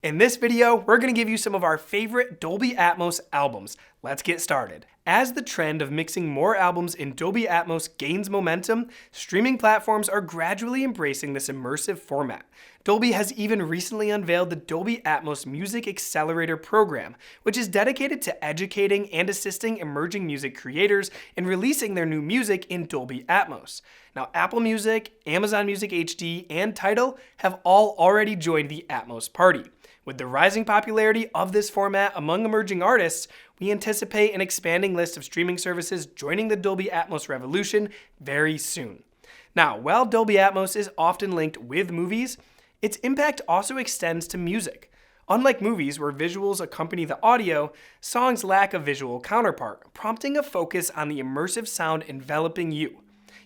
In this video, we're going to give you some of our favorite Dolby Atmos albums. Let's get started. As the trend of mixing more albums in Dolby Atmos gains momentum, streaming platforms are gradually embracing this immersive format. Dolby has even recently unveiled the Dolby Atmos Music Accelerator program, which is dedicated to educating and assisting emerging music creators in releasing their new music in Dolby Atmos. Now, Apple Music, Amazon Music HD, and Tidal have all already joined the Atmos party. With the rising popularity of this format among emerging artists, we anticipate an expanding list of streaming services joining the Dolby Atmos revolution very soon. Now, while Dolby Atmos is often linked with movies, its impact also extends to music. Unlike movies where visuals accompany the audio, songs lack a visual counterpart, prompting a focus on the immersive sound enveloping you.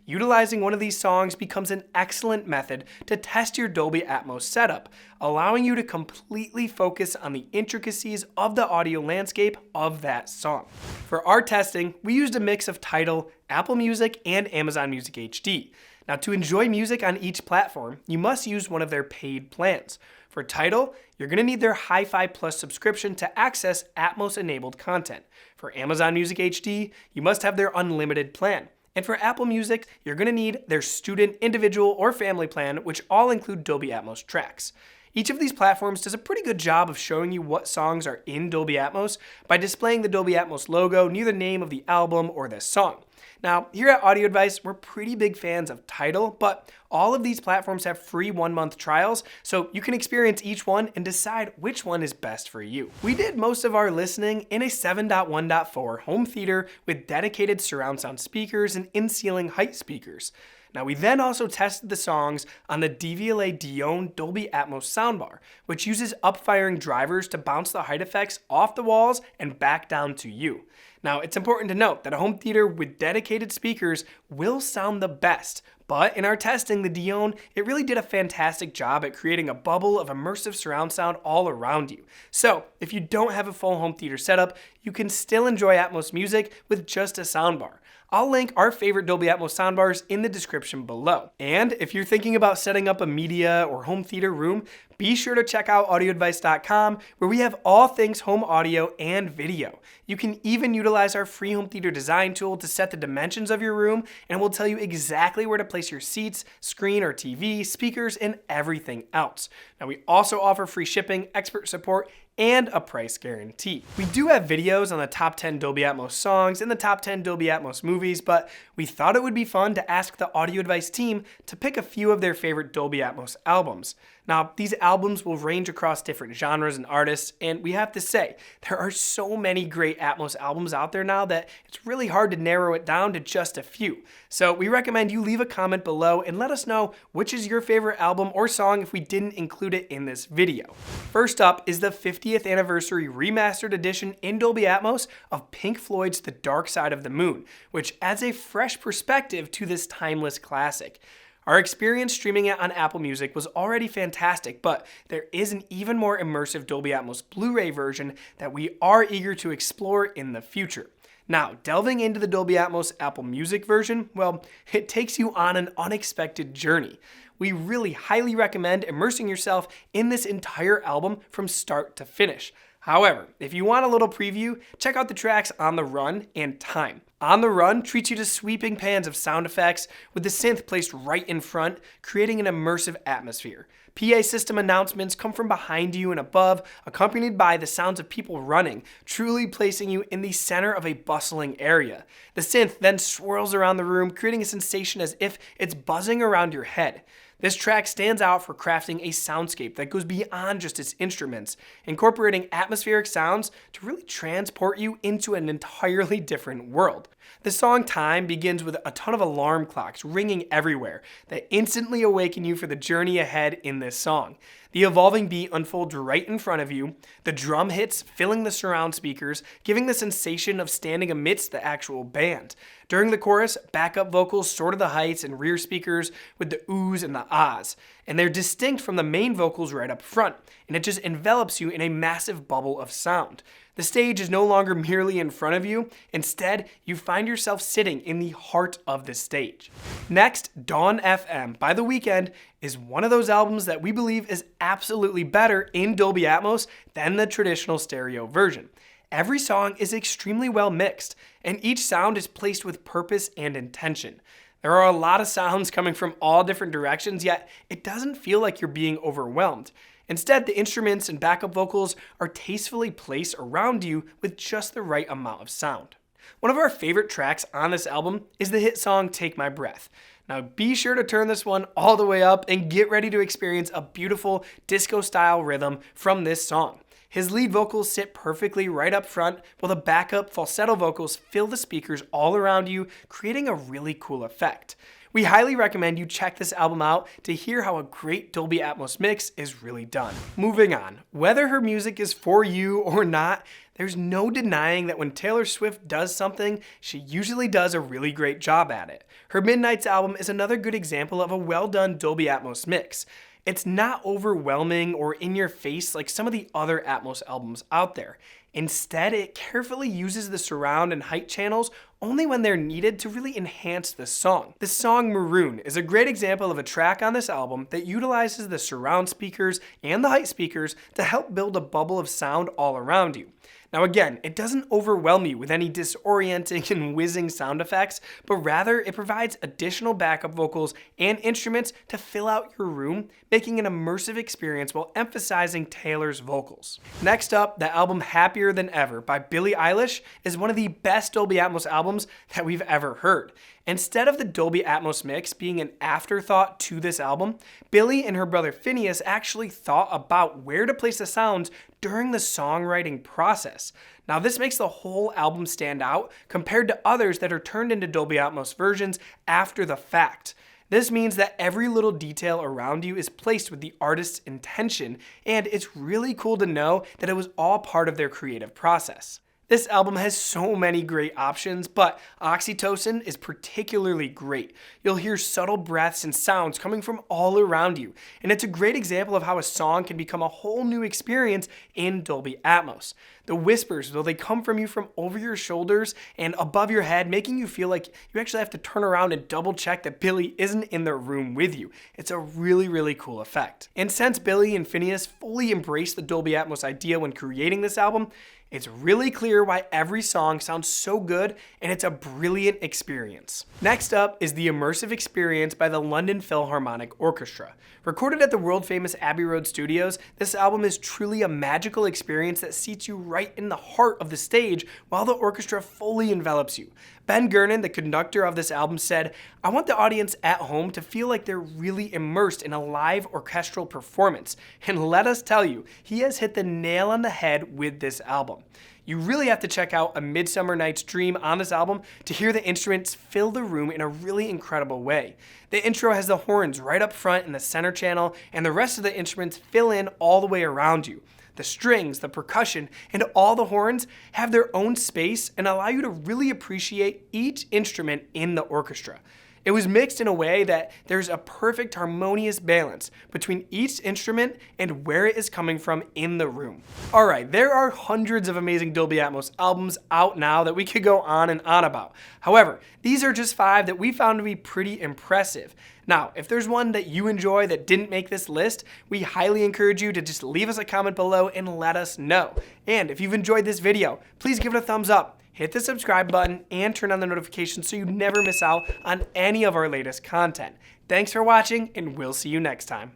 Utilizing one of these songs becomes an excellent method to test your Dolby Atmos setup, allowing you to completely focus on the intricacies of the audio landscape of that song. For our testing, we used a mix of Tidal, Apple Music, and Amazon Music HD. Now, to enjoy music on each platform, you must use one of their paid plans. For Tidal, you're going to need their Hi-Fi Plus subscription to access Atmos-enabled content. For Amazon Music HD, you must have their unlimited plan. And for Apple Music, you're going to need their student, individual, or family plan, which all include Dolby Atmos tracks. Each of these platforms does a pretty good job of showing you what songs are in Dolby Atmos by displaying the Dolby Atmos logo near the name of the album or the song. Now, here at Audio Advice, we're pretty big fans of Tidal, but all of these platforms have free 1-month trials, so you can experience each one and decide which one is best for you. We did most of our listening in a 7.1.4 home theater with dedicated surround sound speakers and in-ceiling height speakers. Now, we then also tested the songs on the DVLA Dion Dolby Atmos soundbar, which uses up-firing drivers to bounce the height effects off the walls and back down to you. Now, it's important to note that a home theater with dedicated speakers will sound the best, but in our testing, the Dion, it really did a fantastic job at creating a bubble of immersive surround sound all around you. So, if you don't have a full home theater setup, you can still enjoy Atmos music with just a soundbar. I'll link our favorite Dolby Atmos soundbars in the description below. And if you're thinking about setting up a media or home theater room, be sure to check out audioadvice.com, where we have all things home audio and video. You can even utilize our free home theater design tool to set the dimensions of your room, and we'll tell you exactly where to place your seats, screen or TV, speakers, and everything else. Now, we also offer free shipping, expert support, and a price guarantee. We do have videos on the top 10 Dolby Atmos songs and the top 10 Dolby Atmos movies, but we thought it would be fun to ask the Audio Advice team to pick a few of their favorite Dolby Atmos albums. Now, these albums will range across different genres and artists, and we have to say, there are so many great Atmos albums out there now that it's really hard to narrow it down to just a few. So we recommend you leave a comment below and let us know which is your favorite album or song if we didn't include it in this video. First up is the 50th anniversary remastered edition in Dolby Atmos of Pink Floyd's The Dark Side of the Moon, which adds a fresh perspective to this timeless classic. Our experience streaming it on Apple Music was already fantastic, but there is an even more immersive Dolby Atmos Blu-ray version that we are eager to explore in the future. Now, delving into the Dolby Atmos Apple Music version, well, it takes you on an unexpected journey. We really highly recommend immersing yourself in this entire album from start to finish. However, if you want a little preview, check out the tracks On the Run and Time. On the Run treats you to sweeping pans of sound effects with the synth placed right in front, creating an immersive atmosphere. PA system announcements come from behind you and above, accompanied by the sounds of people running, truly placing you in the center of a bustling area. The synth then swirls around the room, creating a sensation as if it's buzzing around your head. This track stands out for crafting a soundscape that goes beyond just its instruments, incorporating atmospheric sounds to really transport you into an entirely different world. The song Time begins with a ton of alarm clocks ringing everywhere that instantly awaken you for the journey ahead in this song. The evolving beat unfolds right in front of you, the drum hits filling the surround speakers, giving the sensation of standing amidst the actual band. During the chorus, backup vocals soar to the heights and rear speakers with the oohs and the ahs. and they're distinct from the main vocals right up front, and it just envelops you in a massive bubble of sound. The stage is no longer merely in front of you. Instead, you find yourself sitting in the heart of the stage. Next, Dawn FM by The Weeknd is one of those albums that we believe is absolutely better in Dolby Atmos than the traditional stereo version. Every song is extremely well mixed, and each sound is placed with purpose and intention. There are a lot of sounds coming from all different directions, yet it doesn't feel like you're being overwhelmed. Instead, the instruments and backup vocals are tastefully placed around you with just the right amount of sound. One of our favorite tracks on this album is the hit song Take My Breath. Now be sure to turn this one all the way up and get ready to experience a beautiful disco-style rhythm from this song. His lead vocals sit perfectly right up front, while the backup falsetto vocals fill the speakers all around you, creating a really cool effect. We highly recommend you check this album out to hear how a great Dolby Atmos mix is really done. Moving on, whether her music is for you or not, there's no denying that when Taylor Swift does something, she usually does a really great job at it. Her Midnights album is another good example of a well-done Dolby Atmos mix. It's not overwhelming or in your face like some of the other Atmos albums out there. Instead, it carefully uses the surround and height channels only when they're needed to really enhance the song. The song Maroon is a great example of a track on this album that utilizes the surround speakers and the height speakers to help build a bubble of sound all around you. Now again, it doesn't overwhelm you with any disorienting and whizzing sound effects, but rather it provides additional backup vocals and instruments to fill out your room, making an immersive experience while emphasizing Taylor's vocals. Next up, the album Happier Than Ever by Billie Eilish is one of the best Dolby Atmos albums that we've ever heard. Instead of the Dolby Atmos mix being an afterthought to this album, Billie and her brother Phineas actually thought about where to place the sounds during the songwriting process. Now this makes the whole album stand out compared to others that are turned into Dolby Atmos versions after the fact. This means that every little detail around you is placed with the artist's intention, and it's really cool to know that it was all part of their creative process. This album has so many great options, but Oxytocin is particularly great. You'll hear subtle breaths and sounds coming from all around you, and it's a great example of how a song can become a whole new experience in Dolby Atmos. The whispers, though, they come from you from over your shoulders and above your head, making you feel like you actually have to turn around and double check that Billie isn't in the room with you. It's a really, really cool effect. And since Billie and Phineas fully embraced the Dolby Atmos idea when creating this album, it's really clear why every song sounds so good, and it's a brilliant experience. Next up is the Immersive Experience by the London Philharmonic Orchestra. Recorded at the world-famous Abbey Road Studios, this album is truly a magical experience that seats you right in the heart of the stage while the orchestra fully envelops you. Ben Gernon, the conductor of this album, said, "I want the audience at home to feel like they're really immersed in a live orchestral performance." And let us tell you, he has hit the nail on the head with this album. You really have to check out A Midsummer Night's Dream on this album to hear the instruments fill the room in a really incredible way. The intro has the horns right up front in the center channel, and the rest of the instruments fill in all the way around you. The strings, the percussion, and all the horns have their own space and allow you to really appreciate each instrument in the orchestra. It was mixed in a way that there's a perfect harmonious balance between each instrument and where it is coming from in the room. Alright, there are hundreds of amazing Dolby Atmos albums out now that we could go on and on about. However, these are just 5 that we found to be pretty impressive. Now, if there's one that you enjoy that didn't make this list, we highly encourage you to just leave us a comment below and let us know. And if you've enjoyed this video, please give it a thumbs up. Hit the subscribe button and turn on the notifications so you never miss out on any of our latest content. Thanks for watching, and we'll see you next time.